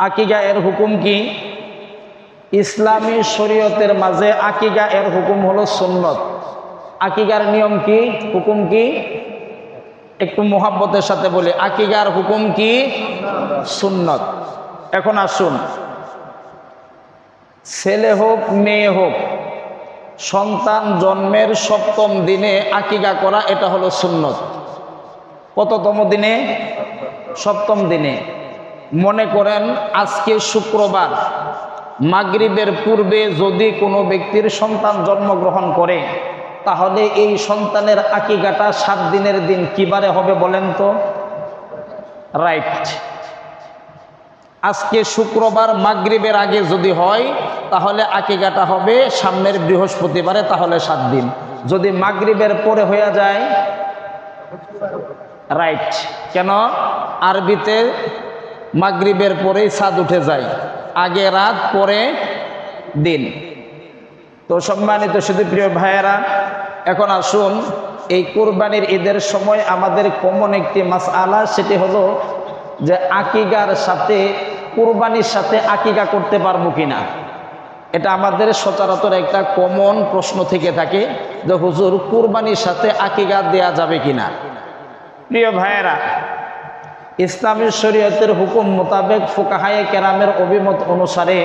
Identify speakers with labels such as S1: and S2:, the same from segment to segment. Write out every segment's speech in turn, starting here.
S1: আকিকা এর হুকুম কি? ইসলামী শরীয়তের মাঝে আকিকা এর হুকুম হলো সুন্নত। আকিকার নিয়ম কি, হুকুম কি? একটু মোহাব্বতের সাথে বলি, আকিকার হুকুম কি? সুন্নত। এখন আসুন, ছেলে হোক মেয়ে হোক, সন্তান জন্মের ৭ম দিনে আকিকা করা এটা হলো সুন্নত। কততম দিনে? ৭ম দিনে। মনে করেন আজকে শুক্রবার, মাগরিবের পূর্বে যদি কোনো ব্যক্তির সন্তান জন্মগ্রহণ করে, তাহলে এই সন্তানের আকিকাটা ৭ দিনের দিন কিবারে হবে বলেন তো? রাইট, আজকে শুক্রবার মাগরিবের আগে যদি হয় তাহলে আকিকাটা হবে সামনের বৃহস্পতিবারে, তাহলে ৭ দিন। যদি মাগরিবের পরে হয়ে যায়, রাইট, কেন? আরবিতে মাগরিবের পরেই চাঁদ উঠে যায়, আগে রাত পরে দিন। তো সম্মানিত শুধু প্রিয় ভাইয়েরা, এখন আসুন এই কুরবানির ঈদের সময় আমাদের কমন একটি মাসআলা, সেটি হলো যে আকিকার সাথে কুরবানির সাথে আকিকা করতে পারবো কিনা। এটা আমাদের সচরাচর একটা কমন প্রশ্ন থেকে থাকে যে হুজুর কুরবানির সাথে আকিকা দেয়া যাবে কিনা। প্রিয় ভাইয়েরা, ইসলামী শরীয়তের হুকুম মোতাবেক ফুকাহায়ে কেরামের অভিমত অনুসারে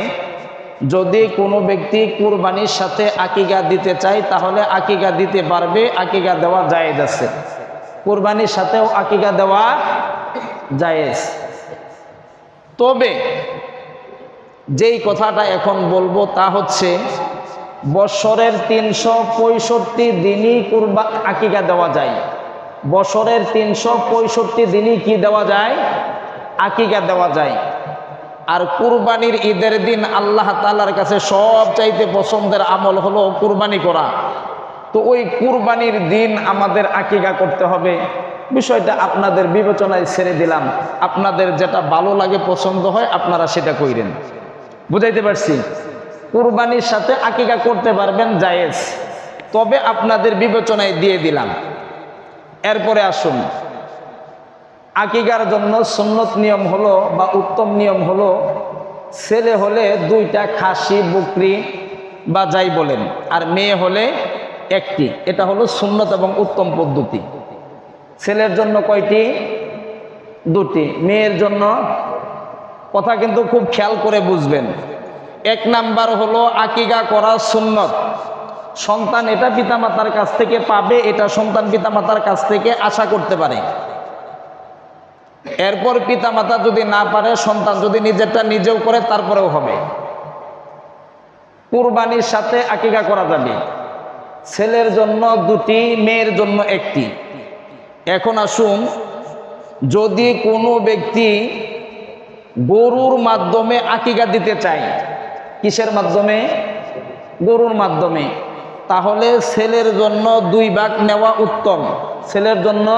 S1: যদি কোনো ব্যক্তি কুরবানির সাথে আকিকা দিতে চায় তাহলে আকিকা দিতে পারবে, আকিকা দেওয়া জায়েজ আছে। কুরবানির সাথেও আকিকা দেওয়া জায়েজ। তবে যেই কথাটা এখন বলবো তা হচ্ছে, বছরের ৩৬৫ দিনই আকিকা দেওয়া যায়। বছরের ৩৬৫ দিনই কি দেওয়া যায়? আকিকা দেওয়া যায়। আর কুরবানির ঈদের দিন আল্লাহ তাআলার কাছে সবচাইতে পছন্দের আমল হলো কুরবানি করা। তো ওই কুরবানির দিন আমাদের আকিকা করতে হবে। বিষয়টা আপনাদের বিবেচনায় ছেড়ে দিলাম, আপনাদের যেটা ভালো লাগে পছন্দ হয় আপনারা সেটা কইরেন। বুঝাইতে পারছি? কুরবানির সাথে আকিকা করতে পারবেন, জায়েজ, তবে আপনাদের বিবেচনায় দিয়ে দিলাম। এরপরে আসুন, আকিকার জন্য সুন্নত নিয়ম হলো বা উত্তম নিয়ম হলো, ছেলে হলে 2টা খাসি বকরি বা যাই বলেন, আর মেয়ে হলে 1টি। এটা হলো সুন্নত এবং উত্তম পদ্ধতি। ছেলের জন্য কয়টি? 2টি। মেয়ের জন্য, কথা কিন্তু খুব খেয়াল করে বুঝবেন। 1 নাম্বার হলো আকিকা করা সুন্নত। সন্তান এটা পিতামাতার কাছ থেকে পাবে, এটা সন্তান পিতামাতার কাছ থেকে আশা করতে পারে। এরপর পিতামাতা যদি না পারে, সন্তান যদি নিজেরটা নিজেও করে তারপরেও হবে। কুরবানির সাথে আকিকা করা যাবে। ছেলের জন্য 2টি, মেয়ের জন্য 1টি। এখন আসুন, যদি কোনো ব্যক্তি গরুর মাধ্যমে আকিকা দিতে চায়, কিসের মাধ্যমে? গরুর মাধ্যমে, তাহলে ছেলের জন্য 2 ভাগ নেওয়া উত্তম। ছেলের জন্য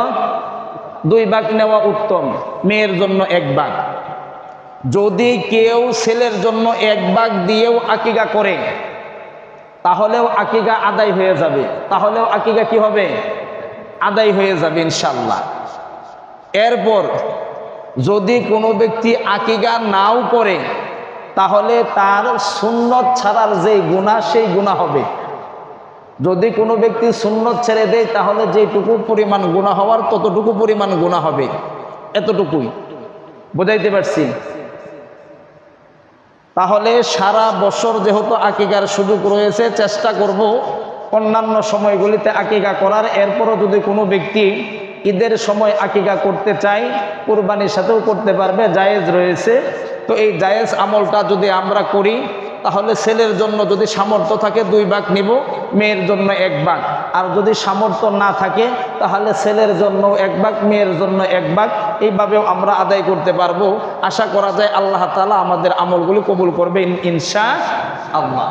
S1: 2 ভাগ নেওয়া উত্তম, মেয়ের জন্য 1 ভাগ। যদি কেউ ছেলের জন্য 1 ভাগ দিয়েও আকিকা করে তাহলেও আকিকা আদায় হয়ে যাবে। তাহলেও আকিকা কি হবে? আদায় হয়ে যাবে ইনশাআল্লাহ। এরপর যদি কোনো ব্যক্তি আকিকা নাও করে তাহলে তার সুন্নত ছাড়ার যেই গুনাহ সেই গুনাহ হবে। যদি কোনো ব্যক্তি সুন্নত ছেড়ে দেয় তাহলে যেটুকু পরিমাণ গুনাহ হওয়ার ততটুকু পরিমাণ গুনাহ হবে, এতটুকুই। বুঝাইতে পারছি? তাহলে সারা বছর যেহেতু আকিকার সুযোগ রয়েছে, চেষ্টা করব অন্যান্য সময়গুলিতে আকিকা করার। এরপরও যদি কোনো ব্যক্তি ঈদের সময় আকিকা করতে চায়, কুরবানির সাথেও করতে পারবে, জায়েজ রয়েছে। তো এই জায়েজ আমলটা যদি আমরা করি তাহলে ছেলের জন্য যদি সামর্থ্য থাকে 2 ভাগ নিব, মেয়ের জন্য 1 ভাগ। আর যদি সামর্থ্য না থাকে তাহলে ছেলের জন্য 1 ভাগ, মেয়ের জন্য 1 ভাগ। এইভাবেও আমরা আদায় করতে পারবো। আশা করা যায় আল্লাহ তাআলা আমাদের আমলগুলি কবুল করবেন ইনশাআল্লাহ।